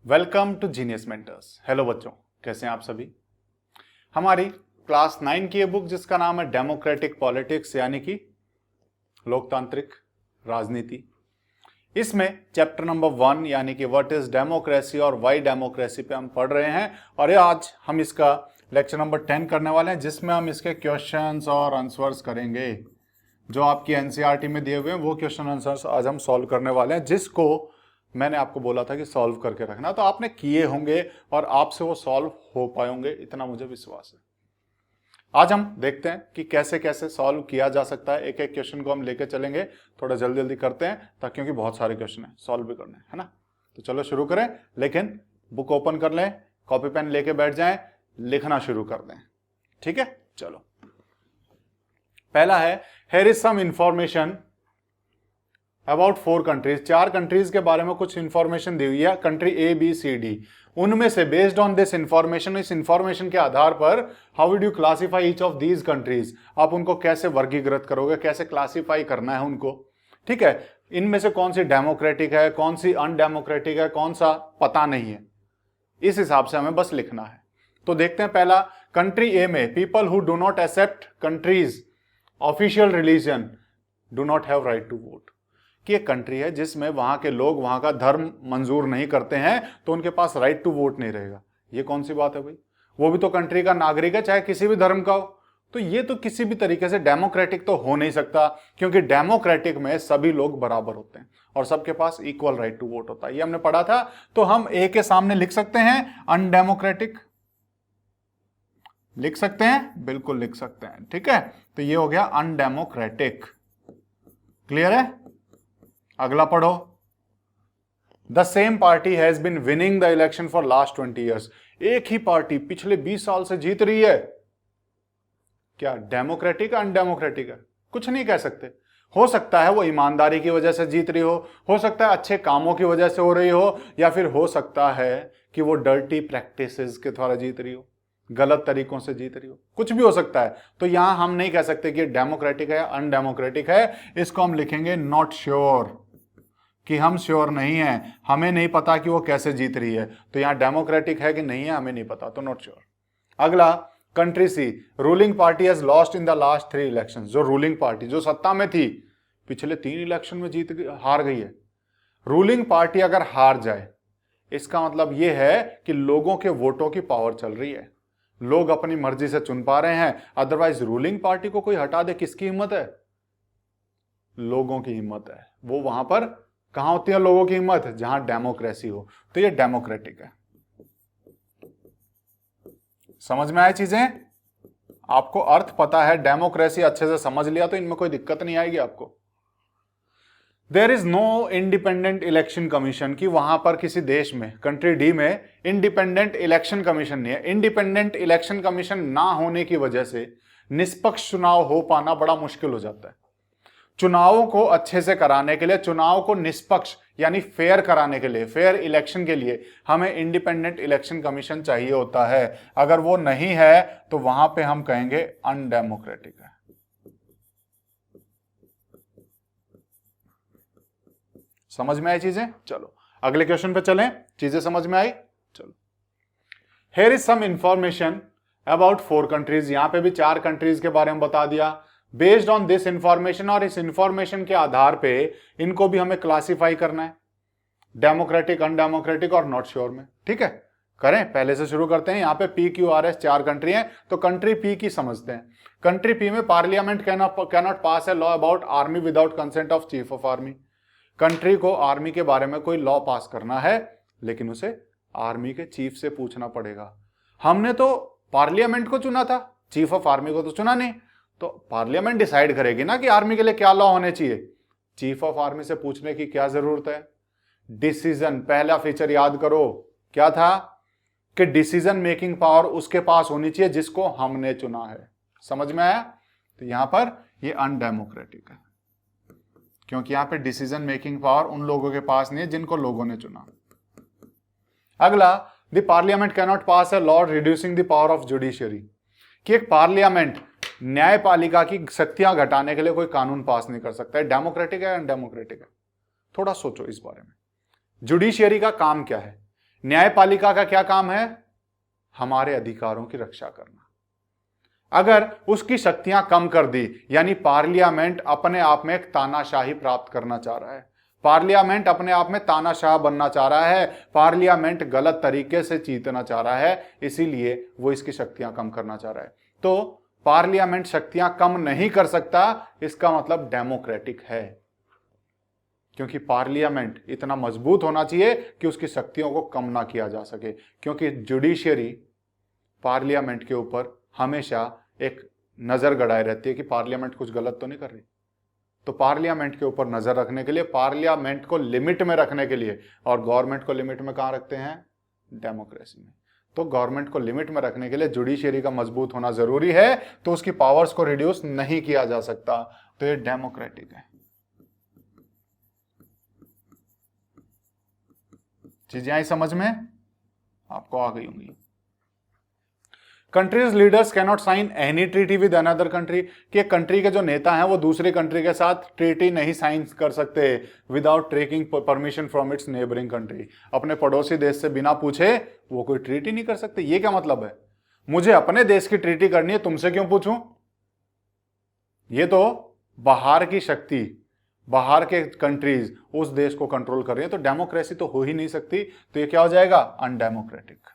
Welcome to Genius Mentors. Hello बच्चों, कैसे हैं आप सभी। हमारी क्लास 9 की ये बुक जिसका नाम है डेमोक्रेटिक पॉलिटिक्स यानी कि लोकतांत्रिक राजनीति, इसमें चैप्टर नंबर 1 यानी कि व्हाट इज डेमोक्रेसी और वाई डेमोक्रेसी पे हम पढ़ रहे हैं। और ये आज हम इसका लेक्चर नंबर 10 करने वाले हैं, जिसमें हम इसके क्वेश्चंस और आंसर्स करेंगे। जो आपकी एनसीईआरटी में दिए हुए हैं वो क्वेश्चन आंसर्स आज हम सॉल्व करने वाले हैं, जिसको मैंने आपको बोला था कि सॉल्व करके रखना, तो आपने किए होंगे और आपसे वो सॉल्व हो पाए होंगे, इतना मुझे विश्वास है। आज हम देखते हैं कि कैसे कैसे सॉल्व किया जा सकता है। एक एक क्वेश्चन को हम लेके चलेंगे, थोड़ा जल्दी जल्दी करते हैं ताकि, क्योंकि बहुत सारे क्वेश्चन हैं सॉल्व भी करने है ना। तो चलो शुरू करें, लेकिन बुक ओपन कर लें, कॉपी पेन लेके बैठ जाएं, लिखना शुरू कर दें। ठीक है, चलो। पहला है, here is some information about 4 countries. 4 countries के बारे में कुछ इंफॉर्मेशन दी हुई है, country A B C D. उनमें से बेस्ड ऑन दिस इंफॉर्मेशन, इस इंफॉर्मेशन के आधार पर how would you classify each of these countries, आप उनको कैसे वर्गीकृत करोगे, कैसे क्लासिफाई करना है उनको। ठीक है, इनमें से कौन सी डेमोक्रेटिक है, कौन सी अनडेमोक्रेटिक है, कौन सा पता नहीं है, इस हिसाब से हमें बस लिखना है। तो देखते हैं, पहला कंट्री ए में people who do not accept countries official religion do not have right to vote. कि एक कंट्री है जिसमें वहां के लोग वहां का धर्म मंजूर नहीं करते हैं, तो उनके पास राइट टू वोट नहीं रहेगा। ये कौन सी बात है भाई, वो भी तो कंट्री का नागरिक है, चाहे किसी भी धर्म का हो। तो ये तो किसी भी तरीके से डेमोक्रेटिक तो हो नहीं सकता, क्योंकि डेमोक्रेटिक में सभी लोग बराबर होते हैं और सबके पास इक्वल राइट टू वोट होता है, ये हमने पढ़ा था। तो हम ए के सामने लिख सकते हैं अनडेमोक्रेटिक, लिख सकते हैं, बिल्कुल लिख सकते हैं। ठीक है, तो ये हो गया अनडेमोक्रेटिक। क्लियर है, अगला पढ़ो। The same party has been winning the election for last 20 years. एक ही पार्टी पिछले 20 साल से जीत रही है, क्या डेमोक्रेटिक अनडेमोक्रेटिक है? कुछ नहीं कह सकते। हो सकता है वो ईमानदारी की वजह से जीत रही हो सकता है अच्छे कामों की वजह से हो रही हो, या फिर हो सकता है कि वो डर्टी प्रैक्टिसेस के द्वारा जीत रही हो, गलत तरीकों से जीत रही हो, कुछ भी हो सकता है। तो यहां हम नहीं कह सकते कि डेमोक्रेटिक है या अनडेमोक्रेटिक है, इसको हम लिखेंगे नॉट श्योर, कि हम श्योर नहीं है, हमें नहीं पता कि वो कैसे जीत रही है। तो यहां डेमोक्रेटिक है कि नहीं है हमें नहीं पता, तो नॉट श्योर। अगला country C, ruling party has lost in the last 3 election. जो रूलिंग पार्टी जो सत्ता में थी पिछले 3 इलेक्शन में हार गई है। रूलिंग पार्टी अगर हार जाए, इसका मतलब यह है कि लोगों के वोटों की पावर चल रही है, लोग अपनी मर्जी से चुन पा रहे हैं। अदरवाइज रूलिंग पार्टी को कोई हटा दे, किसकी हिम्मत है? लोगों की हिम्मत है। वो वहां पर कहां होती है लोगों की हिम्मत? जहां डेमोक्रेसी हो। तो ये डेमोक्रेटिक है। समझ में आए चीजें? आपको अर्थ पता है, डेमोक्रेसी अच्छे से समझ लिया तो इनमें कोई दिक्कत नहीं आएगी आपको। There is no independent election commission, की वहां पर किसी देश में, कंट्री डी में इंडिपेंडेंट इलेक्शन कमीशन नहीं है। इंडिपेंडेंट इलेक्शन कमीशन ना होने की वजह से निष्पक्ष चुनाव हो पाना बड़ा मुश्किल हो जाता है। चुनावों को अच्छे से कराने के लिए, चुनाव को निष्पक्ष यानी फेयर कराने के लिए, फेयर इलेक्शन के लिए हमें इंडिपेंडेंट इलेक्शन कमीशन चाहिए होता है। अगर वो नहीं है तो वहां पे हम कहेंगे अनडेमोक्रेटिक है। समझ में आई चीजें? चलो अगले क्वेश्चन पे चलें, चीजें समझ में आई? चलो, here is some information about 4 countries. यहां पे भी 4 कंट्रीज के बारे में बता दिया। बेस्ड ऑन दिस इंफॉर्मेशन, और इस इंफॉर्मेशन के आधार पे इनको भी हमें क्लासिफाई करना है, डेमोक्रेटिक, अनडेमोक्रेटिक और नॉट श्योर में। ठीक है, करें, पहले से शुरू करते हैं। यहां पे P Q R S 4 country हैं, तो कंट्री पी की समझते हैं। कंट्री पी में parliament cannot pass a law about army without consent of chief of army. Country को आर्मी के बारे में कोई लॉ पास करना है, लेकिन उसे आर्मी के चीफ से पूछना पड़ेगा। हमने तो पार्लियामेंट को चुना था, चीफ ऑफ आर्मी को तो चुना नहीं। तो पार्लियामेंट डिसाइड करेगी ना कि आर्मी के लिए क्या लॉ होने चाहिए। चीफ ऑफ आर्मी से पूछने की क्या जरूरत है? डिसीजन, पहला फीचर याद करो, क्या था कि डिसीजन मेकिंग पावर उसके पास होनी चाहिए जिसको हमने चुना है। समझ में आया? तो यहां पर ये अनडेमोक्रेटिक है, क्योंकि यहां पे डिसीजन मेकिंग पावर उन लोगों के पास नहीं है जिनको लोगों ने चुना। अगला, the parliament cannot pass a law reducing the power of judiciary, कि एक पार्लियामेंट न्यायपालिका की शक्तियां घटाने के लिए कोई कानून पास नहीं कर सकता है। डेमोक्रेटिक है अनडेमोक्रेटिक है? थोड़ा सोचो इस बारे में। जुडिशियरी का काम क्या है? न्यायपालिका का क्या काम है? हमारे अधिकारों की रक्षा करना। अगर उसकी शक्तियां कम कर दी, यानी पार्लियामेंट अपने आप में एक तानाशाही प्राप्त करना चाह रहा है, पार्लियामेंट अपने आप में तानाशाह बनना चाह रहा है, पार्लियामेंट गलत तरीके से जीतना चाह रहा है, इसीलिए वो इसकी शक्तियां कम करना चाह रहा है। तो पार्लियामेंट शक्तियां कम नहीं कर सकता, इसका मतलब डेमोक्रेटिक है, क्योंकि पार्लियामेंट इतना मजबूत होना चाहिए कि उसकी शक्तियों को कम ना किया जा सके, क्योंकि जुडिशियरी पार्लियामेंट के ऊपर हमेशा एक नजर गड़ाए रहती है कि पार्लियामेंट कुछ गलत तो नहीं कर रही। तो पार्लियामेंट के ऊपर नजर रखने के लिए, पार्लियामेंट को लिमिट में रखने के लिए, और गवर्नमेंट को लिमिट में कहां रखते हैं? डेमोक्रेसी में। तो गवर्नमेंट को लिमिट में रखने के लिए जुडिशियरी का मजबूत होना जरूरी है, तो उसकी पावर्स को रिड्यूस नहीं किया जा सकता। तो ये डेमोक्रेटिक है। चीजें आई समझ में? आपको आ गई होंगी। Countries leaders can not sign any treaty with another country, कि कंट्री के जो नेता हैं वो दूसरी कंट्री के साथ ट्रीटी नहीं साइन कर सकते without taking permission from its neighbouring country. अपने पड़ोसी देश से बिना पूछे वो कोई ट्रीटी नहीं कर सकते। ये क्या मतलब है? मुझे अपने देश की ट्रीटी करनी है, तुमसे क्यों पूछूं? ये तो बाहर की शक्ति, बाहर के कंट्रीज उस देश को कंट्रोल कर रही है, तो डेमोक्रेसी तो हो ही नहीं सकती। तो ये क्या हो जाएगा? अनडेमोक्रेटिक।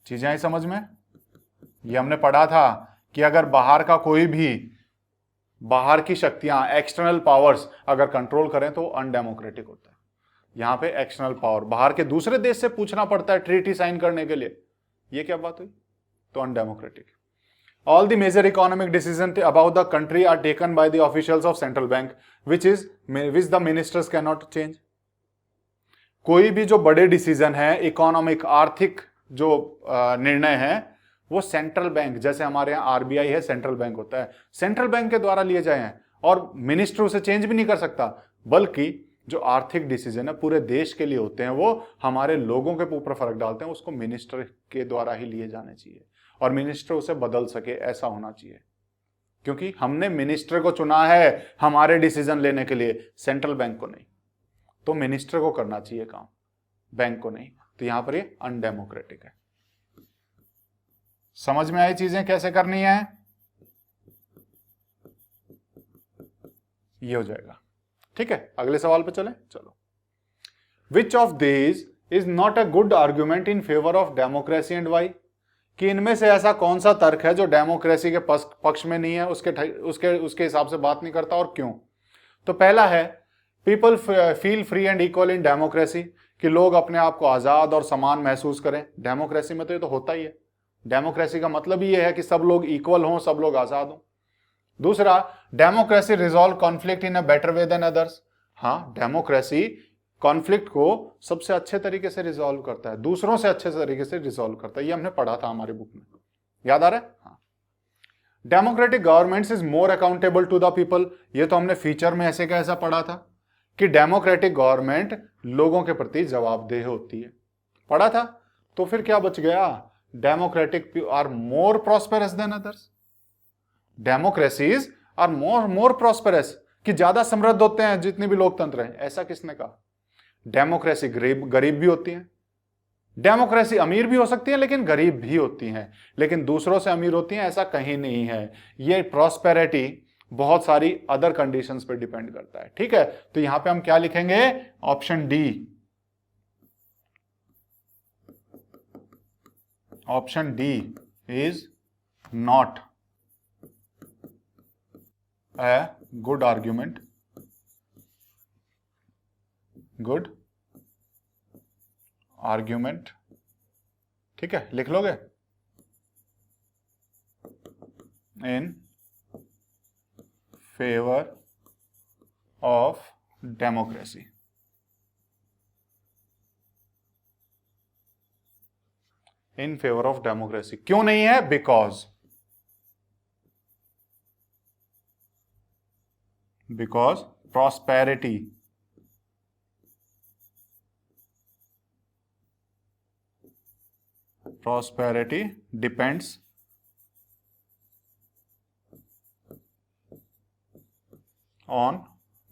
चीजें आई समझ में? ये हमने पढ़ा था कि अगर बाहर का कोई भी, बाहर की शक्तियां, एक्सटर्नल पावर्स अगर कंट्रोल करें तो अनडेमोक्रेटिक होता है। यहां पे एक्सटर्नल पावर, बाहर के दूसरे देश से पूछना पड़ता है ट्रीटी साइन करने के लिए। ये क्या बात हुई? तो undemocratic. All the major economic decisions about the country are taken by the officials of central bank, which the ministers cannot change. कोई भी जो बड़े डिसीजन है, इकोनॉमिक, आर्थिक जो निर्णय है, वो सेंट्रल बैंक, जैसे हमारे यहाँ आरबीआई है, सेंट्रल बैंक होता है, सेंट्रल बैंक के द्वारा लिए जाए हैं, और मिनिस्टर उसे चेंज भी नहीं कर सकता। बल्कि जो आर्थिक डिसीजन है पूरे देश के लिए होते हैं, वो हमारे लोगों के ऊपर फर्क डालते हैं, उसको मिनिस्टर के द्वारा ही लिए जाने चाहिए, और मिनिस्टर उसे बदल सके, ऐसा होना चाहिए। क्योंकि हमने मिनिस्टर को चुना है हमारे डिसीजन लेने के लिए, सेंट्रल बैंक को नहीं। तो मिनिस्टर को करना चाहिए काम, बैंक को नहीं। तो यहां पर ये अनडेमोक्रेटिक है। समझ में आई चीजें कैसे करनी है? ये हो जाएगा। ठीक है, अगले सवाल पे चलें। चलो, which of these is not a good argument in favour of democracy and why? कि इनमें से ऐसा कौन सा तर्क है जो डेमोक्रेसी के पक्ष में नहीं है, उसके हिसाब से बात नहीं करता, और क्यों? तो पहला है, people feel free and equal in democracy, कि लोग अपने आप को आजाद और समान महसूस करें। डेमोक्रेसी में तो ये तो होता ही है। डेमोक्रेसी का मतलब ही है कि सब लोग इक्वल हों, सब लोग आजाद हों। दूसरा, democracy resolve conflict in a better way than others. हाँ, डेमोक्रेसी कॉन्फ्लिक्ट को सबसे अच्छे तरीके से रिजॉल्व करता है, दूसरों से अच्छे तरीके से रिजॉल्व करता है। ये हमने पढ़ा था हमारी बुक में, याद आ रहा है? हाँ। Democratic governments is more accountable to the people. ये तो हमने फीचर में ऐसे का ऐसा पढ़ा था कि डेमोक्रेटिक गवर्नमेंट लोगों के प्रति जवाबदेह होती है, पढ़ा था। तो फिर क्या बच गया? Democratic are more prosperous than others. Democracies are more prosperous, कि ज्यादा समृद्ध होते हैं जितने भी लोकतंत्र हैं। ऐसा किसने कहा? डेमोक्रेसी गरीब भी होती है, डेमोक्रेसी अमीर भी हो सकती है लेकिन गरीब भी होती हैं, लेकिन दूसरों से अमीर होती हैं, ऐसा कहीं नहीं है। ये प्रॉस्पेरिटी बहुत सारी अदर कंडीशंस पे डिपेंड करता है। ठीक है, तो यहां पे हम क्या लिखेंगे? Option D. Option D is not a good argument, good argument। ठीक है, लिख लोगे? in favor of democracy। in favor of democracy क्यों नहीं है? because prosperity depends on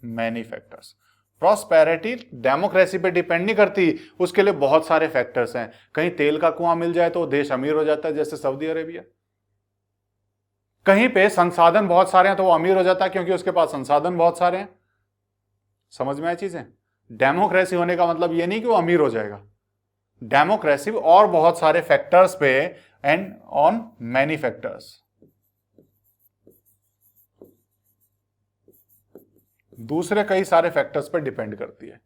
many factors। Prosperity democracy पे डिपेंड नहीं करती, उसके लिए बहुत सारे फैक्टर्स हैं। कहीं तेल का कुआं मिल जाए तो देश अमीर हो जाता है, जैसे सऊदी अरेबिया। कहीं पे संसाधन बहुत सारे हैं तो वो अमीर हो जाता है क्योंकि उसके पास संसाधन बहुत सारे हैं। समझ में आई चीजें? डेमोक्रेसी होने का मतलब ये नहीं कि वो अमीर हो जाएगा। डेमोक्रेसी और बहुत सारे फैक्टर्स पे एंड ऑन मैनी फैक्टर्स, दूसरे कई सारे फैक्टर्स पे डिपेंड करती है।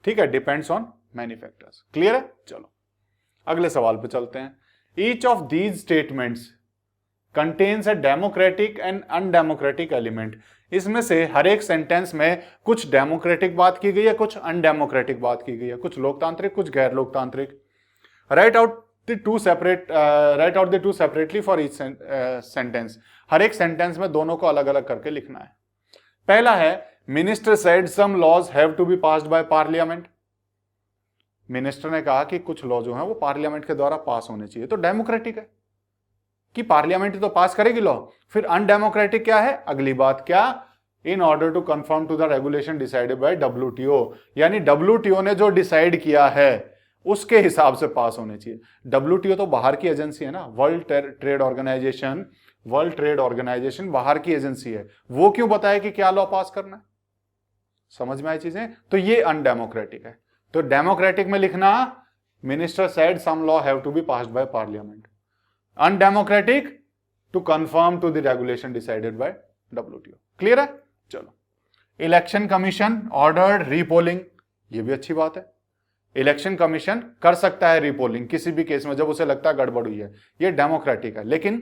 ठीक है, depends on many factors. Clear है? चलो अगले सवाल पे चलते हैं। Each of these statements contains a democratic and undemocratic element. इसमें से हर एक सेंटेंस में कुछ डेमोक्रेटिक बात की गई है, कुछ अनडेमोक्रेटिक बात की गई है, कुछ लोकतांत्रिक, कुछ गैर लोकतांत्रिक। Write out the two separately for each sentence. हर एक सेंटेंस में दोनों को अलग अलग करके लिखना है। पहला है, minister said some laws have to be passed by parliament. Minister ने कहा कि कुछ लॉ जो है वो पार्लियामेंट के द्वारा पास होने चाहिए, तो डेमोक्रेटिक है कि पार्लियामेंट तो पास करेगी लॉ। फिर अनडेमोक्रेटिक क्या है? अगली बात, क्या? In order to confirm to the regulation decided by WTO, यानी WTO ने जो डिसाइड किया है उसके हिसाब से पास होने चाहिए। WTO तो बाहर की एजेंसी है ना, वर्ल्ड ट्रेड ऑर्गेनाइजेशन बाहर की एजेंसी है, वो क्यों बताए कि क्या लॉ पास करना है? समझ में आई चीजें? तो ये अनडेमोक्रेटिक है। तो डेमोक्रेटिक में लिखना, minister said some law have to be passed by parliament. Undemocratic, to confirm to the regulation decided by WTO। Clear है? चलो, इलेक्शन कमीशन ऑर्डर्ड रीपोलिंग, ये भी अच्छी बात है। इलेक्शन कमीशन कर सकता है रीपोलिंग किसी भी केस में जब उसे लगता है गड़बड़ हुई है, ये डेमोक्रेटिक है। लेकिन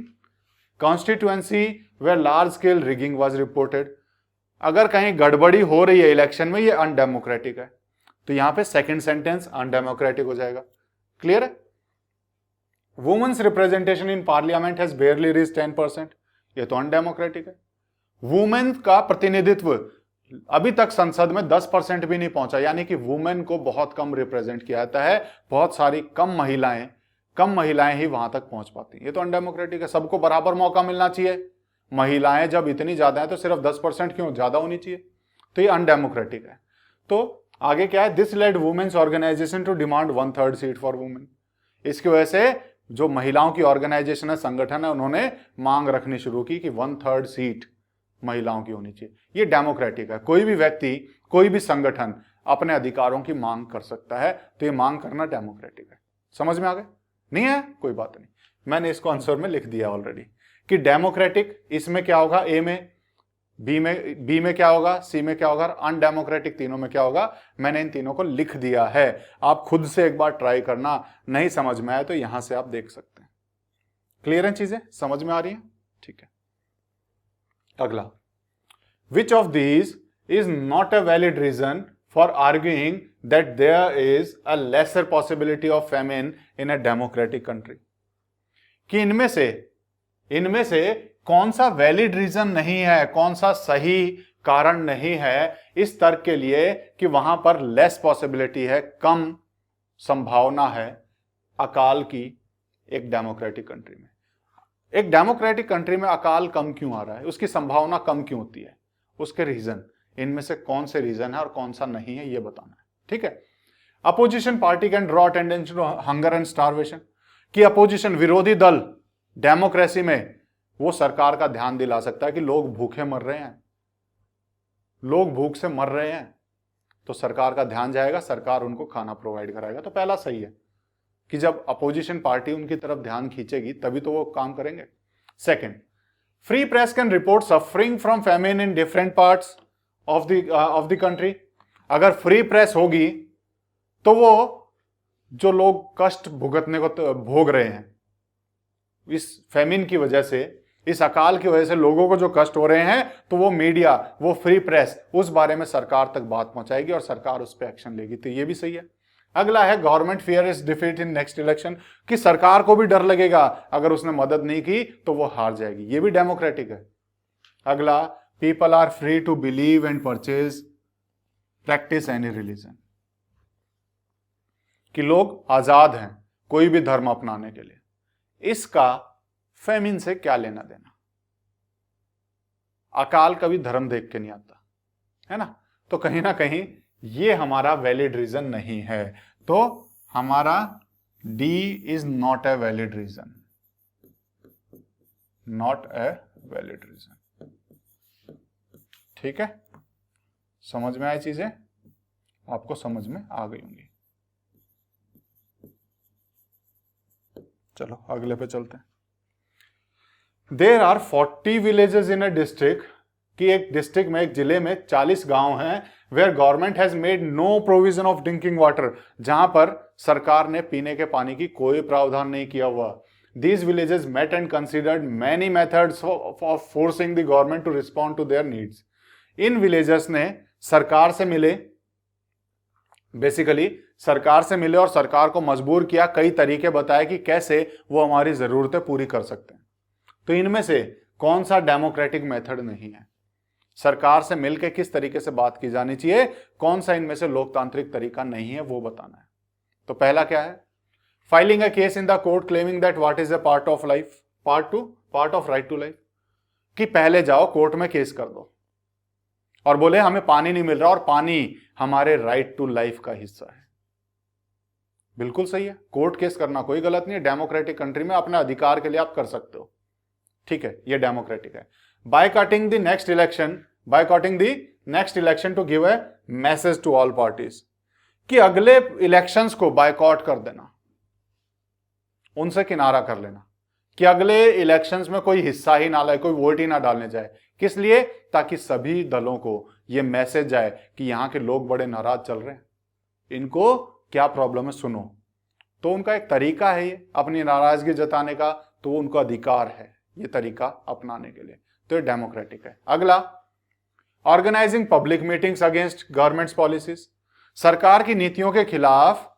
constituency where large scale rigging was reported, अगर कहीं गड़बड़ी हो रही है इलेक्शन में, ये अनडेमोक्रेटिक है। तो यहां पे सेकंड सेंटेंस अनडेमोक्रेटिक हो जाएगा। क्लियर है? Women's representation in parliament has barely reached 10%, ये तो अनडेमोक्रेटिक है। वुमेन का प्रतिनिधित्व अभी तक संसद में 10% भी नहीं पहुंचा, यानी कि वुमेन को बहुत कम रिप्रेजेंट किया जाता है, बहुत सारी कम महिलाएं ही वहां तक पहुंच पाती हैं, ये तो अनडेमोक्रेटिक है। सबको बराबर मौका मिलना चाहिए। महिलाएं जब इतनी ज्यादा है तो सिर्फ 10% क्यों, ज्यादा होनी चाहिए, तो ये अनडेमोक्रेटिक है। तो आगे क्या है, this led women's organization to demand 1/3 seat for women. इसकी वजह से जो महिलाओं की ऑर्गेनाइजेशन है, संगठन है, उन्होंने मांग रखनी शुरू की कि 1/3 सीट महिलाओं की होनी चाहिए। ये डेमोक्रेटिक है। कोई भी व्यक्ति, कोई भी संगठन अपने अधिकारों की मांग कर सकता है, तो ये मांग करना डेमोक्रेटिक है। समझ में आ गए? नहीं है? कोई बात नहीं, मैंने इसको आंसर में लिख दिया ऑलरेडी कि डेमोक्रेटिक इसमें क्या होगा, ए में, बी में क्या होगा, सी में क्या होगा, अनडेमोक्रेटिक तीनों में क्या होगा। मैंने इन तीनों को लिख दिया है, आप खुद से एक बार ट्राई करना, नहीं समझ में आए तो यहां से आप देख सकते हैं। क्लियर है चीजें? समझ में आ रही है? ठीक है। अगला, which of these is not a valid reason for arguing that there is a lesser possibility of famine in a democratic country, कि इनमें से कौन सा वैलिड रीजन नहीं है, कौन सा सही कारण नहीं है इस तर्क के लिए कि वहां पर लेस पॉसिबिलिटी है, कम संभावना है अकाल की एक डेमोक्रेटिक कंट्री में। एक डेमोक्रेटिक कंट्री में अकाल कम क्यों आ रहा है, उसकी संभावना कम क्यों होती है, उसके रीजन, इनमें से कौन से रीजन है और कौन सा नहीं है, ये बताना है। ठीक है। Opposition party can draw attendance to hunger and starvation, कि अपोजिशन, विरोधी दल डेमोक्रेसी में वो सरकार का ध्यान दिला सकता है कि लोग भूखे मर रहे हैं, लोग भूख से मर रहे हैं, तो सरकार का ध्यान जाएगा, सरकार उनको खाना प्रोवाइड कराएगा। तो पहला सही है कि जब अपोजिशन पार्टी उनकी तरफ ध्यान खींचेगी तभी तो वो काम करेंगे। Second, free press can report suffering from famine in different parts of the country. अगर फ्री प्रेस होगी तो वो जो लोग कष्ट भुगतने को भोग रहे हैं इस फैमिन की वजह से, इस अकाल की वजह से लोगों को जो कष्ट हो रहे हैं, तो वो मीडिया, वो फ्री प्रेस उस बारे में सरकार तक बात पहुंचाएगी और सरकार उस पर एक्शन लेगी। तो ये भी सही है। अगला है, government fear is defeat in next election, कि सरकार को भी डर लगेगा अगर उसने मदद नहीं की तो वो हार जाएगी। ये भी डेमोक्रेटिक है। अगला, people are free to believe and purchase practice any religion, कि लोग आजाद हैं कोई भी धर्म अपनाने के लिए। इसका फेमिन से क्या लेना देना? अकाल कभी धर्म देख के नहीं आता है ना, तो कहीं ना कहीं ये हमारा वैलिड रीजन नहीं है, तो हमारा D is not a valid reason, not a valid reason. ठीक है, समझ में आई चीजें? आपको समझ में आ गई होंगी। चलो अगले पे चलते हैं। There are 40 villages in a district, कि एक डिस्ट्रिक्ट में, एक जिले में 40 गांव हैं, where government has made no provision of drinking water, जहां पर सरकार ने पीने के पानी की कोई प्रावधान नहीं किया हुआ। These villages met and considered many methods of forcing the government to respond to their needs. In villagers ने सरकार से मिले, बेसिकली सरकार से मिले और सरकार को मजबूर किया, कई तरीके बताए कि कैसे वो हमारी जरूरतें पूरी कर सकते हैं। तो इनमें से कौन सा डेमोक्रेटिक मेथड नहीं है? सरकार से मिलकर किस तरीके से बात की जानी चाहिए, कौन सा इनमें से लोकतांत्रिक तरीका नहीं है, वो बताना है। तो पहला क्या है? Filing a case in the court claiming that what is a part of life, part of right to life, कि पहले जाओ कोर्ट में केस कर दो और बोले हमें पानी नहीं मिल रहा और पानी हमारे राइट टू लाइफ का हिस्सा है। बिल्कुल सही है, कोर्ट केस करना कोई गलत नहीं है, डेमोक्रेटिक कंट्री में अपने अधिकार के लिए आप कर सकते हो। ठीक है, ये डेमोक्रेटिक है। Boycotting the next election to give a message to all parties, कि अगले इलेक्शंस को बायकॉट कर देना, उनसे किनारा कर लेना, कि अगले इलेक्शंस में कोई हिस्सा ही ना ले, कोई वोट ही ना डालने जाए। किस लिए? ताकि सभी दलों को यह मैसेज जाए कि यहां के लोग बड़े नाराज चल रहे हैं, इनको क्या प्रॉब्लम है सुनो। तो उनका एक तरीका है ये अपनी नाराजगी जताने का, तो उनका अधिकार है ये तरीका अपनाने के लिए, तो ये डेमोक्रेटिक है। अगला, organizing public meetings against government's policies, सरकार की नीतियों के खिलाफ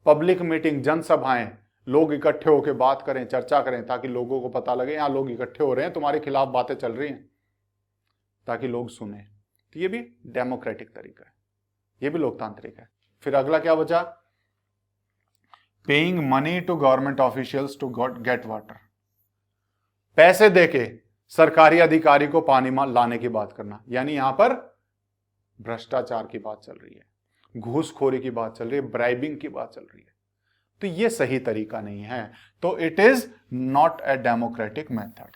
पब्लिक मीटिंग, जनसभाएं, लोग इकट्ठे होकर बात करें, चर्चा करें, ताकि लोगों को पता लगे यहां लोग इकट्ठे हो रहे हैं, तुम्हारे खिलाफ बातें चल रही हैं, ताकि लोग सुने। तो ये भी डेमोक्रेटिक तरीका है, ये भी लोकतांत्रिक है। फिर अगला क्या बचा? Paying money to government officials to get water, पैसे देके सरकारी अधिकारी को पानी लाने की बात करना, यानी यहां पर भ्रष्टाचार की बात चल रही है, घूसखोरी की बात चल रही है, ब्राइबिंग की बात चल रही है। तो ये सही तरीका नहीं है, तो it is not a democratic method.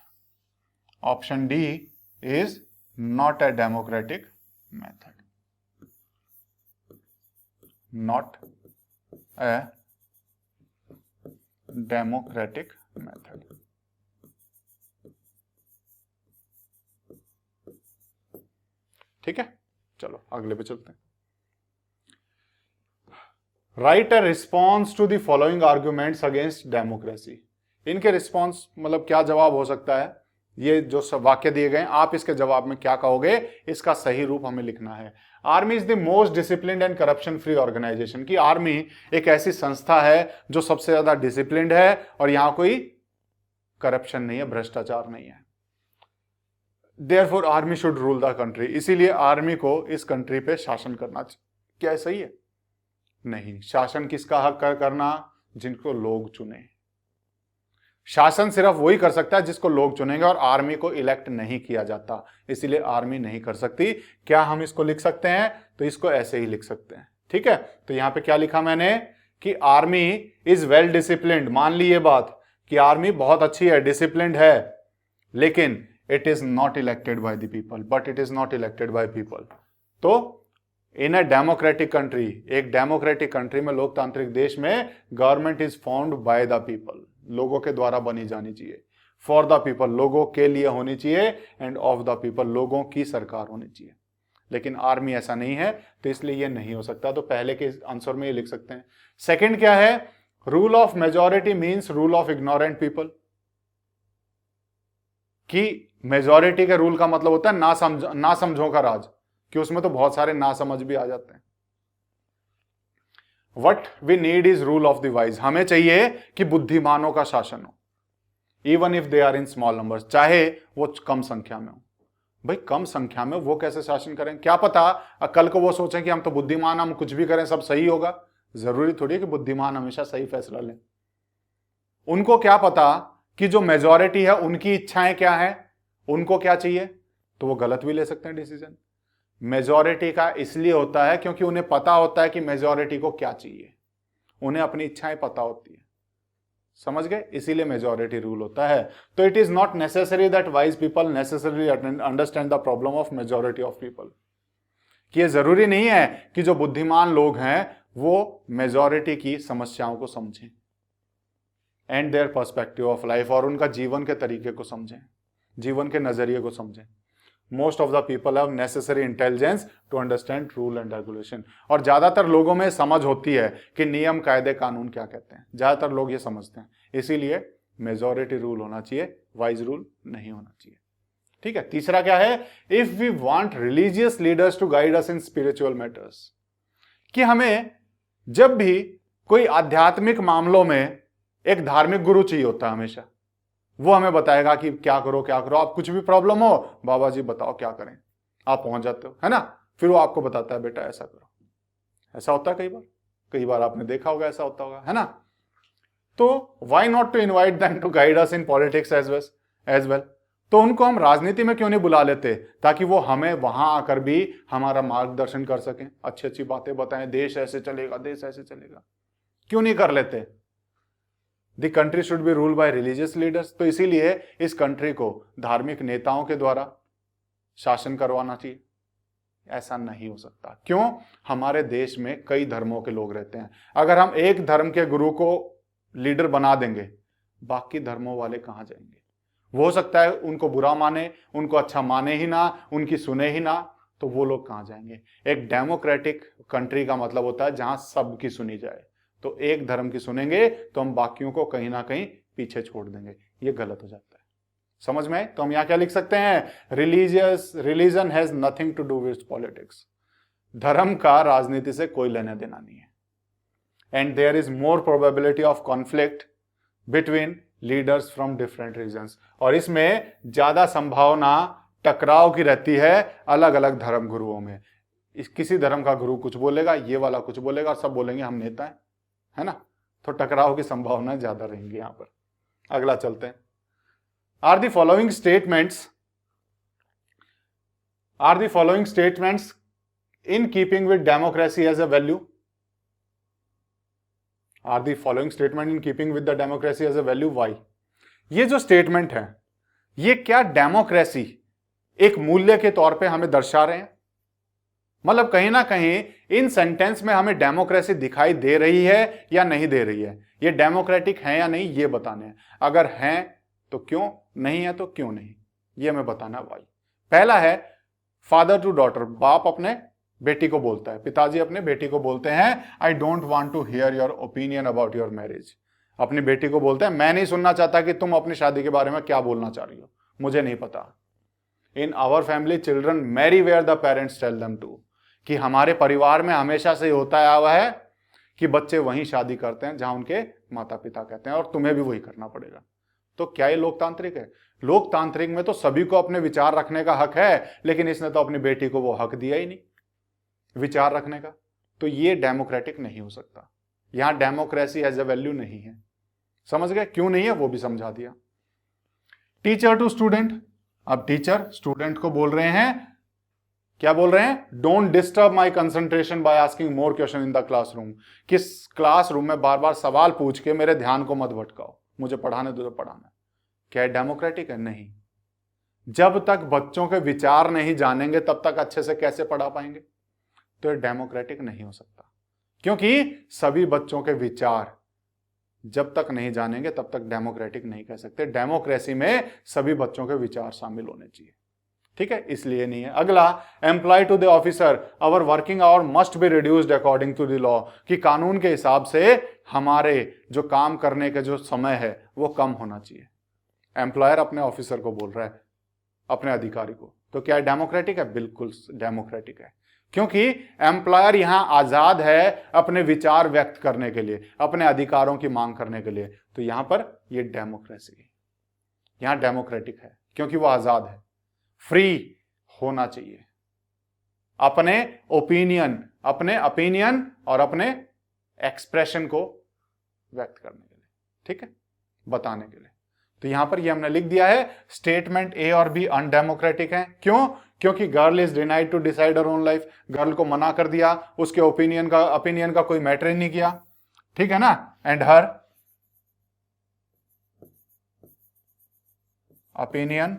Option D is not a democratic method, not a democratic method. ठीक है, चलो अगले पे चलते हैं। Right a response to the following arguments against democracy, इनके रिस्पॉन्स मतलब क्या जवाब हो सकता है, ये जो सब वाक्य दिए गए आप इसके जवाब में क्या कहोगे, इसका सही रूप हमें लिखना है। Army is the most disciplined and corruption free organization, की आर्मी एक ऐसी संस्था है जो सबसे ज्यादा डिसिप्लिन्ड है और यहां कोई करप्शन नहीं है, भ्रष्टाचार नहीं है। Therefore army should rule the country, इसीलिए आर्मी को इस कंट्री पे शासन करना चाहिए। क्या सही है? नहीं, शासन किसका हक करना? जिनको लोग चुने। शासन सिर्फ वही कर सकता है जिसको लोग चुनेंगे, और आर्मी को इलेक्ट नहीं किया जाता, इसीलिए आर्मी नहीं कर सकती। क्या हम इसको लिख सकते हैं? तो इसको ऐसे ही लिख सकते हैं। ठीक है, तो यहां पे क्या लिखा मैंने कि आर्मी इज वेल डिसिप्लिन्ड। मान ली ये बात कि आर्मी बहुत अच्छी है, डिसिप्लिन्ड है, लेकिन it is not elected by the people, but it is not elected by people. तो इन अ डेमोक्रेटिक कंट्री, एक डेमोक्रेटिक कंट्री में, लोकतांत्रिक देश में, government is found by the people, लोगों के द्वारा बनी जानी चाहिए। फॉर द पीपल, लोगों के लिए होनी चाहिए, एंड ऑफ द पीपल, लोगों की सरकार होनी चाहिए। लेकिन आर्मी ऐसा नहीं है, तो इसलिए ये नहीं हो सकता। तो पहले के आंसर में ये लिख सकते हैं। सेकंड क्या है? Rule of majority means rule of ignorant people, कि मेजॉरिटी के रूल का मतलब होता है ना समझों का राज, कि उसमें तो बहुत सारे ना समझ भी आ जाते हैं। What we need is rule of the wise, हमें चाहिए कि बुद्धिमानों का शासन हो, even if they are in small numbers, चाहे वो कम संख्या में हो। भाई कम संख्या में वो कैसे शासन करें? क्या पता कल को वो सोचें कि हम तो बुद्धिमान, हम कुछ भी करें सब सही होगा। जरूरी थोड़ी है कि बुद्धिमान हमेशा सही फैसला लें। उनको क्या पता कि जो मेजॉरिटी है उनकी इच्छाएं क्या है, उनको क्या चाहिए, तो वो गलत भी ले सकते हैं डिसीजन। मेजॉरिटी का इसलिए होता है क्योंकि उन्हें पता होता है कि मेजॉरिटी को क्या चाहिए, उन्हें अपनी इच्छाएं पता होती है, समझ गए, इसीलिए मेजॉरिटी रूल होता है। तो it is not necessary that wise people necessarily understand the problem of majority of people, कि ये जरूरी नहीं है कि जो बुद्धिमान लोग हैं वो मेजॉरिटी की समस्याओं को समझें and their perspective of life, और उनका जीवन के तरीके को समझें, जीवन के नजरिए को समझें। Most of the people have necessary intelligence to understand rule and regulation, और ज्यादातर लोगों में समझ होती है कि नियम कायदे कानून क्या कहते हैं, ज्यादातर लोग ये समझते हैं, इसीलिए मेजॉरिटी रूल होना चाहिए, वाइज रूल नहीं होना चाहिए। ठीक है, तीसरा क्या है, if we want religious leaders to guide us in spiritual matters, कि हमें जब भी कोई आध्यात्मिक मामलों में एक धार्मिक गुरु चाहिए होता है, हमेशा वो हमें बताएगा कि क्या करो क्या करो, आप कुछ भी प्रॉब्लम हो बाबा जी बताओ क्या करें, आप पहुंच जाते हो, है ना, फिर वो आपको बताता है बेटा ऐसा करो। ऐसा होता है कई बार आपने देखा होगा, ऐसा होता होगा, है ना। तो why not to invite them to guide us in politics as well, तो उनको हम राजनीति में क्यों नहीं बुला लेते, ताकि वो हमें वहां आकर भी हमारा मार्गदर्शन कर सकें, अच्छी अच्छी बातें बताएं, देश ऐसे चलेगा, देश ऐसे चलेगा, क्यों नहीं कर लेते। The country should be ruled by religious leaders, तो इसीलिए इस कंट्री को धार्मिक नेताओं के द्वारा शासन करवाना चाहिए। ऐसा नहीं हो सकता, क्यों, हमारे देश में कई धर्मों के लोग रहते हैं, अगर हम एक धर्म के गुरु को लीडर बना देंगे, बाकी धर्मों वाले कहां जाएंगे। वो हो सकता है उनको बुरा माने, उनको अच्छा माने ही ना, उनकी सुने ही ना, तो वो लोग कहां जाएंगे। एक डेमोक्रेटिक कंट्री का मतलब होता है जहां सबकी सुनी जाए, तो एक धर्म की सुनेंगे तो हम बाकियों को कहीं ना कहीं पीछे छोड़ देंगे, ये गलत हो जाता है, समझ में आए। तो हम यहां क्या लिख सकते हैं, religion has nothing to do with politics, धर्म का राजनीति से कोई लेना देना नहीं है। And there is more probability of conflict between leaders from different regions, और इसमें ज्यादा संभावना टकराव की रहती है अलग अलग धर्म गुरुओं में। किसी धर्म का गुरु कुछ बोलेगा, ये वाला कुछ बोलेगा, और सब बोलेंगे हम नेता हैं, है ना, तो टकराव की संभावना ज्यादा रहेंगी यहां पर। अगला चलते हैं, are the following statements in keeping with democracy as a value, are the following statement in keeping with the democracy as a value, why. ये जो स्टेटमेंट है ये क्या डेमोक्रेसी एक मूल्य के तौर पे हमें दर्शा रहे हैं, मतलब कहीं ना कहीं इन सेंटेंस में हमें डेमोक्रेसी दिखाई दे रही है या नहीं दे रही है, ये डेमोक्रेटिक है या नहीं ये बताने हैं, अगर हैं तो क्यों, नहीं है तो क्यों नहीं, ये हमें बताना है। वाई, पहला है फादर टू डॉटर, बाप अपने बेटी को बोलता है, पिताजी अपने बेटी को बोलते हैं I don't want to hear your opinion about your marriage, अपनी बेटी को बोलते हैं मैं नहीं सुनना चाहता कि तुम अपनी शादी के बारे में क्या बोलना चाह रही हो, मुझे नहीं पता। In our family children marry where the parents tell them to, कि हमारे परिवार में हमेशा से होता आया हुआ है कि बच्चे वहीं शादी करते हैं जहां उनके माता पिता कहते हैं, और तुम्हें भी वही करना पड़ेगा। तो क्या ये लोकतांत्रिक है? लोकतांत्रिक में तो सभी को अपने विचार रखने का हक है, लेकिन इसने तो अपनी बेटी को वो हक दिया ही नहीं विचार रखने का, तो ये डेमोक्रेटिक नहीं हो सकता। यहां डेमोक्रेसी एज ए वैल्यू नहीं है, समझ गए, क्यों नहीं है वो भी समझा दिया। टीचर टू स्टूडेंट, अब टीचर स्टूडेंट को बोल रहे हैं, क्या बोल रहे हैं, don't disturb my concentration by asking more question in the classroom, किस क्लासरूम में बार बार सवाल पूछ के मेरे ध्यान को मत भटकाओ, मुझे पढ़ाने दो, पढ़ाना। क्या डेमोक्रेटिक है? नहीं। जब तक बच्चों के विचार नहीं जानेंगे तब तक अच्छे से कैसे पढ़ा पाएंगे, तो ये डेमोक्रेटिक नहीं हो सकता, क्योंकि सभी बच्चों के विचार जब तक नहीं जानेंगे तब तक डेमोक्रेटिक नहीं कह सकते। डेमोक्रेसी में सभी बच्चों के विचार शामिल होने चाहिए, ठीक है, इसलिए नहीं है। अगला, employ to the officer our working hour must be reduced according to the law, कि कानून के हिसाब से हमारे जो काम करने के जो समय है वो कम होना चाहिए। एम्प्लॉयर अपने ऑफिसर को बोल रहा है, अपने अधिकारी को, तो क्या डेमोक्रेटिक है? बिल्कुल डेमोक्रेटिक है, क्योंकि एम्प्लॉयर यहां आजाद है अपने विचार व्यक्त करने के लिए, अपने अधिकारों की मांग करने के लिए, तो यहां पर ये डेमोक्रेसी है, यहां डेमोक्रेटिक है क्योंकि वो आजाद है, फ्री होना चाहिए अपने ओपिनियन और अपने एक्सप्रेशन को व्यक्त करने के लिए, ठीक है, बताने के लिए। तो यहां पर ये हमने लिख दिया है स्टेटमेंट ए और बी अनडेमोक्रेटिक है। क्यों? क्योंकि girl is denied to decide her own life, girl को मना कर दिया, उसके ओपिनियन का कोई मैटर ही नहीं किया, ठीक है ना। And her opinion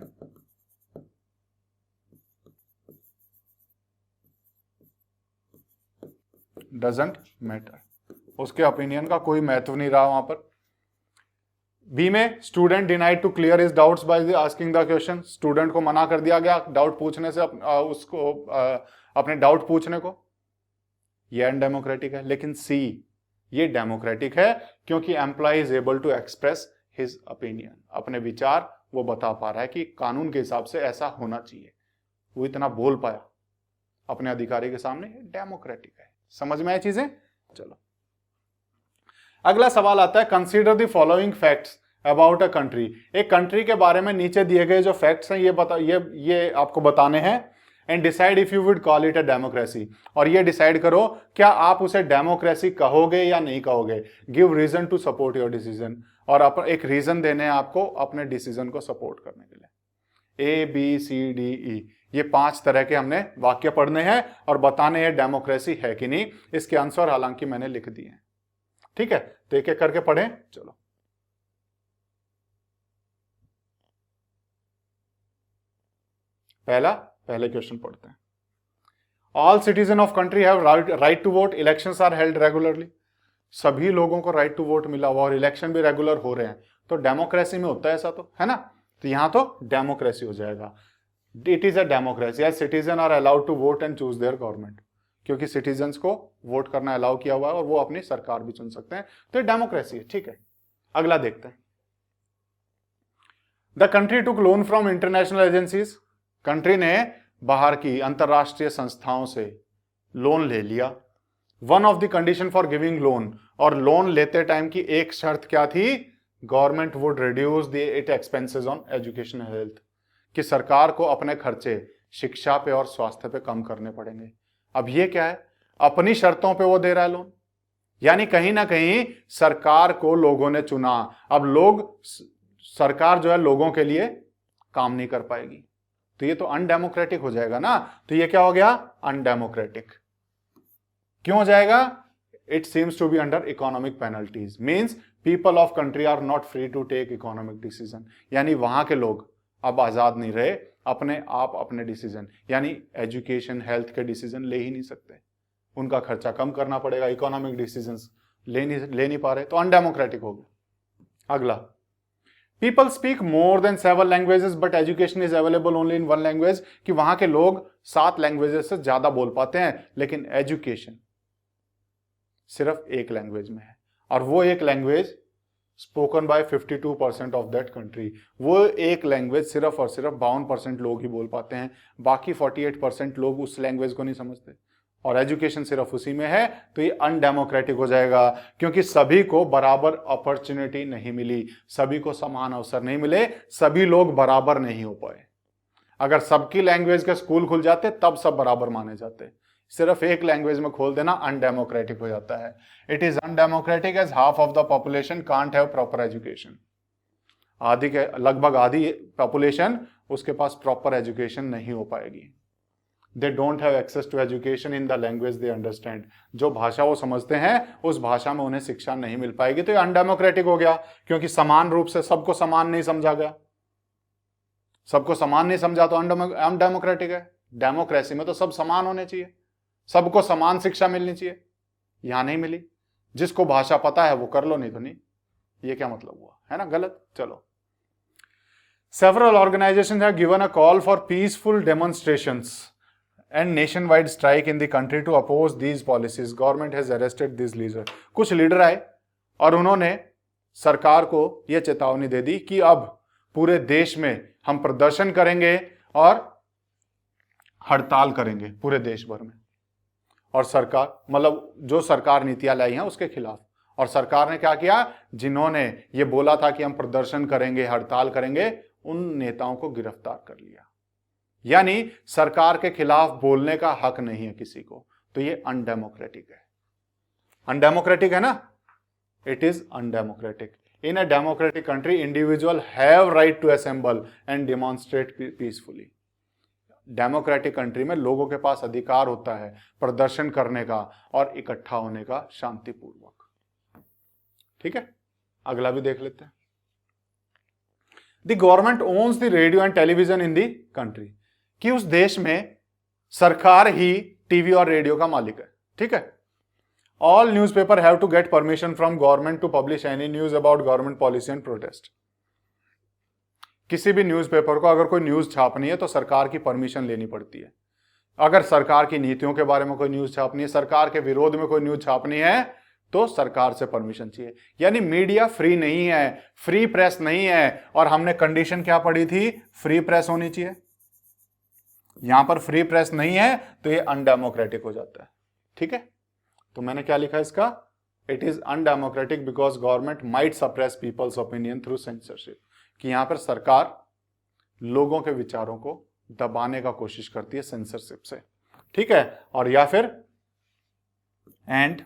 doesn't matter, उसके ओपिनियन का कोई महत्व नहीं रहा वहां पर। बी में student denied to clear his doubts by asking the question, student को मना कर दिया गया डाउट पूछने से, उसको अपने डाउट पूछने को, ये अनडेमोक्रेटिक है। लेकिन सी ये डेमोक्रेटिक है क्योंकि employ is able to express his opinion, अपने विचार वो बता पा रहा है कि कानून के हिसाब से ऐसा होना चाहिए, वो इतना बोल पाया अपने अधिकारी के सामने, डेमोक्रेटिक है। समझ में आई चीजें? चलो अगला सवाल आता है, consider the following facts about a country. एक कंट्री के बारे में नीचे दिए गए जो फैक्ट्स हैं ये आपको बताने हैं। And decide if you would call it a democracy, और ये डिसाइड करो क्या आप उसे डेमोक्रेसी कहोगे या नहीं कहोगे। Give reason to support your decision, और एक रीजन देने हैं आपको अपने डिसीजन को सपोर्ट करने के लिए। ए बी सी डी ई, ये 5 तरह के हमने वाक्य पढ़ने हैं और बताने हैं डेमोक्रेसी है कि नहीं। इसके आंसर हालांकि मैंने लिख दिए हैं, ठीक है, तो एक एक करके पढ़ें। चलो पहले क्वेश्चन पढ़ते हैं। All citizen of country have right to vote, elections are held regularly. सभी लोगों को राइट टू वोट मिला हुआ और इलेक्शन भी रेगुलर हो रहे हैं, तो डेमोक्रेसी में होता है ऐसा, तो है ना। तो यहां तो डेमोक्रेसी हो जाएगा। It is a democracy as citizen are allowed to vote and choose their government, क्योंकि सिटीजन्स को वोट करना अलाउ किया हुआ है और वो अपनी सरकार भी चुन सकते हैं, तो डेमोक्रेसी है, ठीक है। अगला देखते हैं। The country took loan from international agencies, country ने बाहर की अंतरराष्ट्रीय संस्थाओं से लोन ले लिया। One of the condition for giving loan, और लोन लेते टाइम की एक शर्त क्या थी, government would reduce the it expenses on education and health, कि सरकार को अपने खर्चे शिक्षा पे और स्वास्थ्य पे कम करने पड़ेंगे। अब ये क्या है, अपनी शर्तों पे वो दे रहा है लोन, यानी कहीं ना कहीं सरकार को लोगों ने चुना। अब सरकार जो है लोगों के लिए काम नहीं कर पाएगी, तो ये तो अनडेमोक्रेटिक हो जाएगा ना। तो ये क्या हो गया, अनडेमोक्रेटिक। क्यों हो जाएगा? It seems to be under economic penalties, means people of country are not free to take economic decision, यानी वहां के लोग अब आजाद नहीं रहे अपने डिसीजन, यानी एजुकेशन हेल्थ के डिसीजन ले ही नहीं सकते, उनका खर्चा कम करना पड़ेगा, इकोनॉमिक डिसीजंस ले नहीं पा रहे, तो अनडेमोक्रेटिक हो गया। अगला, people speak more than 7 languages but education is available only in 1 language, कि वहां के लोग 7 लैंग्वेजेस से ज्यादा बोल पाते हैं, लेकिन एजुकेशन सिर्फ एक लैंग्वेज में है, और वो एक language spoken by 52% of that country. वो एक लैंग्वेज सिर्फ और सिर्फ 52% लोग ही बोल पाते हैं, बाकी 48% लोग उस लैंग्वेज को नहीं समझते, और एजुकेशन सिर्फ उसी में है। तो ये अनडेमोक्रेटिक हो जाएगा, क्योंकि सभी को बराबर अपॉर्चुनिटी नहीं मिली, सभी को समान अवसर नहीं मिले, सभी लोग बराबर नहीं हो पाए। अगर सबकी लैंग्वेज के स्कूल खुल जाते तब सब बराबर माने जाते, सिर्फ एक लैंग्वेज में खोल देना अनडेमोक्रेटिक हो जाता है। It is undemocratic as half of the population can't have proper education, आधी के लगभग आधी पॉपुलेशन उसके पास प्रॉपर एजुकेशन नहीं हो पाएगी। They don't have access to education in the language they understand, जो भाषा वो समझते हैं उस भाषा में उन्हें शिक्षा नहीं मिल पाएगी। तो ये अनडेमोक्रेटिक हो गया, क्योंकि समान रूप से सबको समान नहीं समझा गया, सबको समान नहीं समझा तो अनडेमोक्रेटिक है। डेमोक्रेसी में तो सब समान होने चाहिए, सबको समान शिक्षा मिलनी चाहिए, यहां नहीं मिली। जिसको भाषा पता है वो कर लो, नहीं तो नहीं। ये क्या मतलब हुआ, है ना, गलत। चलो, several organizations have given a call for peaceful demonstrations and nationwide strike in the country to oppose these policies. Government has arrested these leaders. कुछ लीडर आए और उन्होंने सरकार को यह चेतावनी दे दी कि अब पूरे देश में हम प्रदर्शन करेंगे और हड़ताल करेंगे पूरे देश भर में, और सरकार मतलब जो सरकार नीतियां लाई हैं उसके खिलाफ। और सरकार ने क्या किया, जिन्होंने ये बोला था कि हम प्रदर्शन करेंगे हड़ताल करेंगे, उन नेताओं को गिरफ्तार कर लिया। यानी सरकार के खिलाफ बोलने का हक नहीं है किसी को, तो ये अनडेमोक्रेटिक है। अनडेमोक्रेटिक है ना, it is undemocratic. In a democratic country individual have right to assemble and demonstrate peacefully. Democratic country में लोगों के पास अधिकार होता है प्रदर्शन करने का और इकट्ठा होने का शांतिपूर्वक। ठीक है, अगला भी देख लेते हैं। The government owns the radio and television in the country, कि उस देश में सरकार ही टीवी और रेडियो का मालिक है। ठीक है, all newspaper have to get permission from government to publish any news about government policy and protest. किसी भी न्यूज़पेपर को अगर कोई न्यूज छापनी है तो सरकार की परमिशन लेनी पड़ती है। अगर सरकार की नीतियों के बारे में कोई न्यूज छापनी है, सरकार के विरोध में कोई न्यूज छापनी है तो सरकार से परमिशन चाहिए। यानी मीडिया फ्री नहीं है, फ्री प्रेस नहीं है। और हमने कंडीशन क्या पढ़ी थी? फ्री प्रेस होनी चाहिए। यहां पर फ्री प्रेस नहीं है तो ये अनडेमोक्रेटिक हो जाता है। ठीक है, तो मैंने क्या लिखा इसका? It is undemocratic because government might suppress peoples opinion through censorship, कि यहां पर सरकार लोगों के विचारों को दबाने का कोशिश करती है सेंसरशिप से। ठीक है, और या फिर and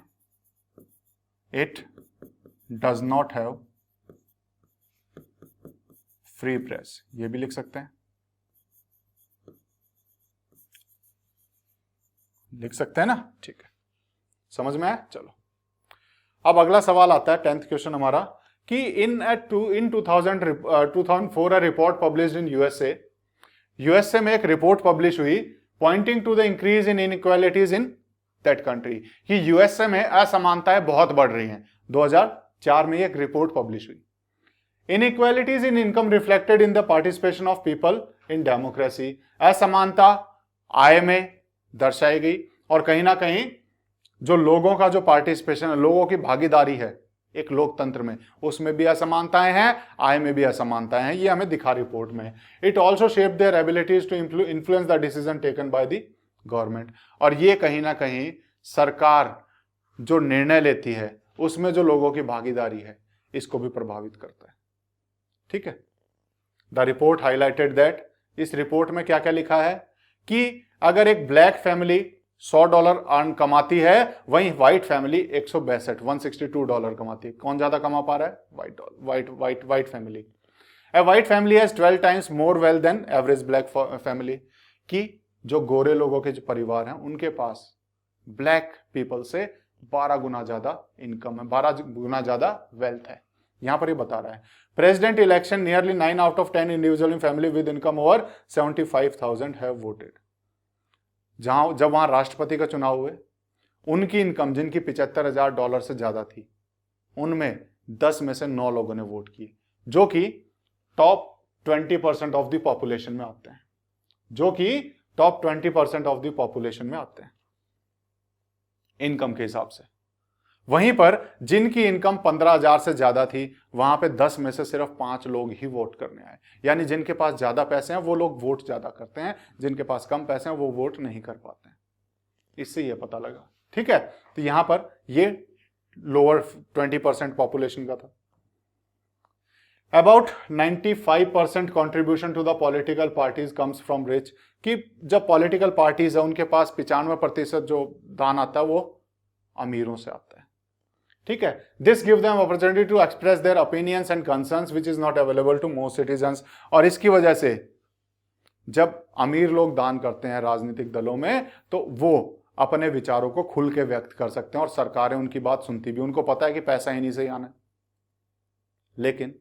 it does not have free press, ये भी लिख सकते हैं, लिख सकते हैं ना। ठीक है, समझ में आया? चलो अब अगला सवाल आता है, 10th क्वेश्चन हमारा, कि in 2004 a report published in USA में एक रिपोर्ट पब्लिश हुई pointing to the increase in inequalities in that country, कि यूएसए में असमानताएं बहुत बढ़ रही हैं। 2004 में एक रिपोर्ट पब्लिश हुई। Inequalities in income reflected in the participation of people in democracy, असमानता आय में दर्शाई गई और कहीं ना कहीं जो लोगों का जो पार्टिसिपेशन है, लोगों की भागीदारी है एक लोकतंत्र में, उसमें भी असमानताएं हैं, आय में भी असमानताएं हैं। ये हमें दिखा रिपोर्ट में। It also shape their abilities to influence the decision taken by the government, और ये कहीं ना कहीं सरकार जो निर्णय लेती है उसमें जो लोगों की भागीदारी है इसको भी प्रभावित करता है। ठीक है, द रिपोर्ट हाईलाइटेड दैट, इस रिपोर्ट में क्या क्या लिखा है कि अगर एक ब्लैक फैमिली $100 अर्न कमाती है, वहीं व्हाइट फैमिली $162 कमाती है। कौन ज्यादा कमा पा रहा है? White family. A white family has 12 times more wealth than average black family, कि जो गोरे लोगों के जो परिवार हैं उनके पास ब्लैक पीपल से 12 गुना ज्यादा इनकम है, 12 गुना ज्यादा वेल्थ है। यहां पर ये बता रहा है। President election, nearly 9 out of 10 individual in family with income over 75,000 have voted. जब वहां राष्ट्रपति का चुनाव हुए, उनकी इनकम जिनकी $75,000 से ज्यादा थी, उनमें 10 में से 9 लोगों ने वोट किए, जो कि टॉप 20% ऑफ द पॉपुलेशन में आते हैं, जो कि टॉप 20% ऑफ द पॉपुलेशन में आते हैं इनकम के हिसाब से। वहीं पर जिनकी इनकम 15,000 से ज्यादा थी, वहां पे 10 में से सिर्फ 5 लोग ही वोट करने आए। यानी जिनके पास ज्यादा पैसे हैं वो लोग वोट ज्यादा करते हैं, जिनके पास कम पैसे हैं वो वोट नहीं कर पाते हैं। इससे ये पता लगा। ठीक है, तो यहां पर ये लोअर 20% पॉपुलेशन का था। About 95% contribution to the political parties comes from rich, कि जब पॉलिटिकल पार्टीज है उनके पास 95% जो दान आता है वो अमीरों से आता है। ठीक है, this give them opportunity to express their opinions and concerns which is not available to most citizens. और इसकी वजह से जब अमीर लोग दान करते हैं राजनीतिक दलों में, तो वो अपने विचारों को खुल के व्यक्त कर सकते हैं और सरकारें उनकी बात सुनती भी। उनको पता है कि पैसा इन्हीं से ही आना है, लेकिन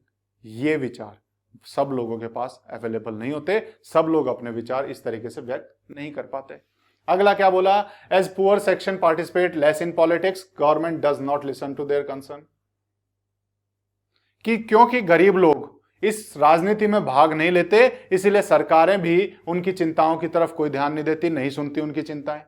ये विचार सब लोगों के पास अवेलेबल नहीं होते, सब लोग अपने विचार इस तरीके से व्यक्त नहीं कर पाते। अगला क्या बोला? As poor section participate less in politics, government does not listen to their concern, कि क्योंकि गरीब लोग इस राजनीति में भाग नहीं लेते, इसीलिए सरकारें भी उनकी चिंताओं की तरफ कोई ध्यान नहीं देती, नहीं सुनती उनकी चिंताएं।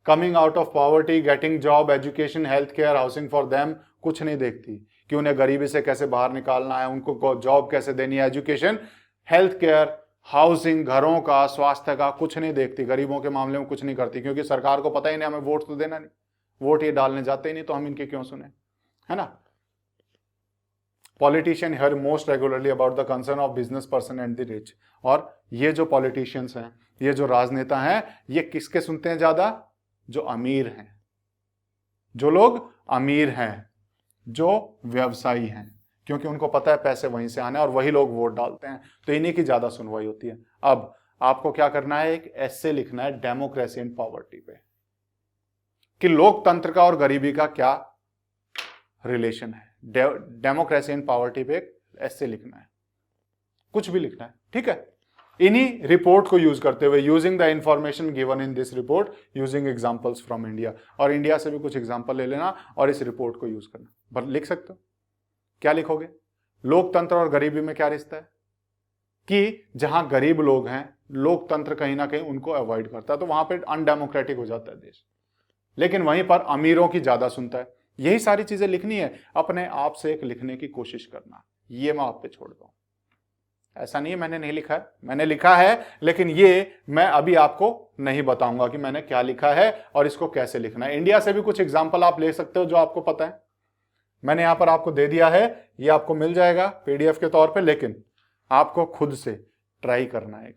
Coming out of poverty, getting job, education, health care, housing for them, कुछ नहीं देखती कि उन्हें गरीबी से कैसे बाहर निकालना है, उनको जॉब कैसे देनी है, एजुकेशन, हेल्थ केयर, हाउसिंग, घरों का, स्वास्थ्य का, कुछ नहीं देखती। गरीबों के मामले में कुछ नहीं करती, क्योंकि सरकार को पता ही नहीं हमें वोट तो देना नहीं, वोट ये डालने जाते ही नहीं, तो हम इनके क्यों सुने, है ना। Politician here most regularly about the concern of business person and the rich, और ये जो पॉलिटिशियंस हैं, ये जो राजनेता हैं, ये किसके सुनते हैं ज्यादा? जो अमीर हैं, जो लोग अमीर हैं, जो व्यवसायी हैं, क्योंकि उनको पता है पैसे वहीं से आने और वही लोग वोट डालते हैं, तो इन्हीं की ज्यादा सुनवाई होती है। अब आपको क्या करना है, एक एस्से लिखना है डेमोक्रेसी एंड पॉवर्टी पे, कि लोकतंत्र का और गरीबी का क्या रिलेशन है। डेमोक्रेसी एंड पॉवर्टी पे एक एस्से लिखना है, कुछ भी लिखना है, ठीक है। इन्हीं रिपोर्ट को यूज करते हुए, using the information given in this report, using examples from India, और इंडिया से भी कुछ एग्जांपल ले लेना और इस रिपोर्ट को यूज करना। पर लिख सकते हो, क्या लिखोगे, लोकतंत्र और गरीबी में क्या रिश्ता है, कि जहां गरीब लोग हैं लोकतंत्र कहीं ना कहीं उनको अवॉइड करता है, तो वहां पर अनडेमोक्रेटिक हो जाता है देश, लेकिन वहीं पर अमीरों की ज्यादा सुनता है। यही सारी चीजें लिखनी है, अपने आप से एक लिखने की कोशिश करना। ये मैं आप पे छोड़ दूं, ऐसा नहीं है मैंने नहीं लिखा है, मैंने लिखा है, लेकिन ये मैं अभी आपको नहीं बताऊंगा कि मैंने क्या लिखा है और इसको कैसे लिखना है। इंडिया से भी कुछ एग्जांपल आप ले सकते हो जो आपको पता है, मैंने यहां पर आपको दे दिया है, ये आपको मिल जाएगा पीडीएफ के तौर पे, लेकिन आपको खुद से ट्राई करना है,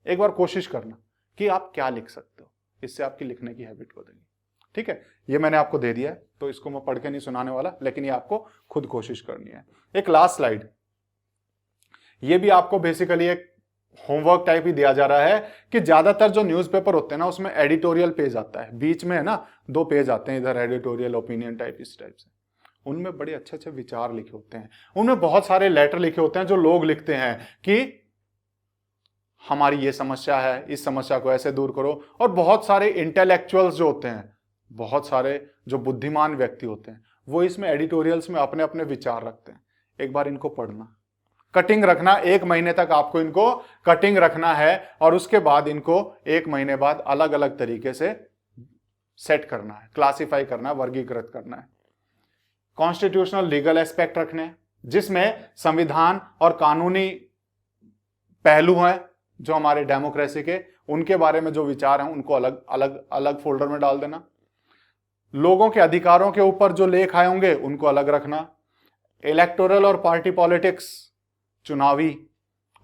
एक बार कोशिश करना कि आप क्या लिख सकते हो, इससे आपकी लिखने की हैबिट बदलेगी, ठीक है। ये मैंने आपको दे दिया है, तो इसको मैं पढ़ के नहीं सुनाने वाला, लेकिन ये आपको खुद कोशिश करनी है। एक लास्ट स्लाइड, ये भी आपको बेसिकली एक होमवर्क टाइप ही दिया जा रहा है कि ज्यादातर जो न्यूज़पेपर होते हैं ना उसमें एडिटोरियल पेज आता है, बीच में है ना 2 पेज आते हैं, इधर एडिटोरियल, ओपिनियन टाइप, इस टाइप से। उनमें बड़े अच्छे अच्छे विचार लिखे होते हैं, उनमें बहुत सारे लेटर लिखे होते हैं जो लोग लिखते हैं कि हमारी ये समस्या है, इस समस्या को ऐसे दूर करो। और बहुत सारे इंटेलेक्चुअल्स जो होते हैं, बहुत सारे जो बुद्धिमान व्यक्ति होते हैं, वो इसमें एडिटोरियल्स में अपने अपने विचार रखते हैं। एक बार इनको पढ़ना, कटिंग रखना, 1 महीने तक आपको इनको कटिंग रखना है, और उसके बाद इनको 1 महीने बाद अलग अलग तरीके से सेट करना है, क्लासिफाई करना है, वर्गीकृत करना है। कॉन्स्टिट्यूशनल लीगल एस्पेक्ट रखने, जिसमें संविधान और कानूनी पहलू हैं जो हमारे डेमोक्रेसी के, उनके बारे में जो विचार हैं उनको अलग अलग अलग फोल्डर में डाल देना। लोगों के अधिकारों के ऊपर जो लेख आए होंगे उनको अलग रखना। इलेक्टोरल और पार्टी पॉलिटिक्स, चुनावी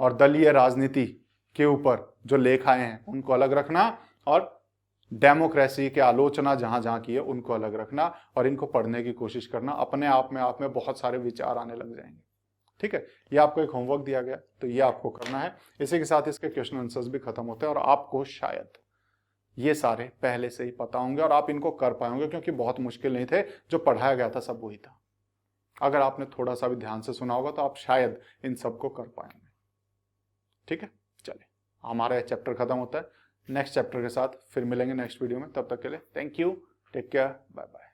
और दलीय राजनीति के ऊपर जो लेख आए हैं उनको अलग रखना, और डेमोक्रेसी के आलोचना जहां जहां की है उनको अलग रखना, और इनको पढ़ने की कोशिश करना। अपने आप में बहुत सारे विचार आने लग जाएंगे, ठीक है। ये आपको एक होमवर्क दिया गया, तो ये आपको करना है। इसी के साथ इसके क्वेश्चन आंसर्स भी खत्म होते हैं, और आपको शायद ये सारे पहले से ही पता होंगे और आप इनको कर पाएंगे, क्योंकि बहुत मुश्किल नहीं थे, जो पढ़ाया गया था सब वही था। अगर आपने थोड़ा सा भी ध्यान से सुना होगा तो आप शायद इन सबको कर पाएंगे, ठीक है। चलिए, हमारा चैप्टर खत्म होता है, नेक्स्ट चैप्टर के साथ फिर मिलेंगे नेक्स्ट वीडियो में। तब तक के लिए thank you, take care, bye bye.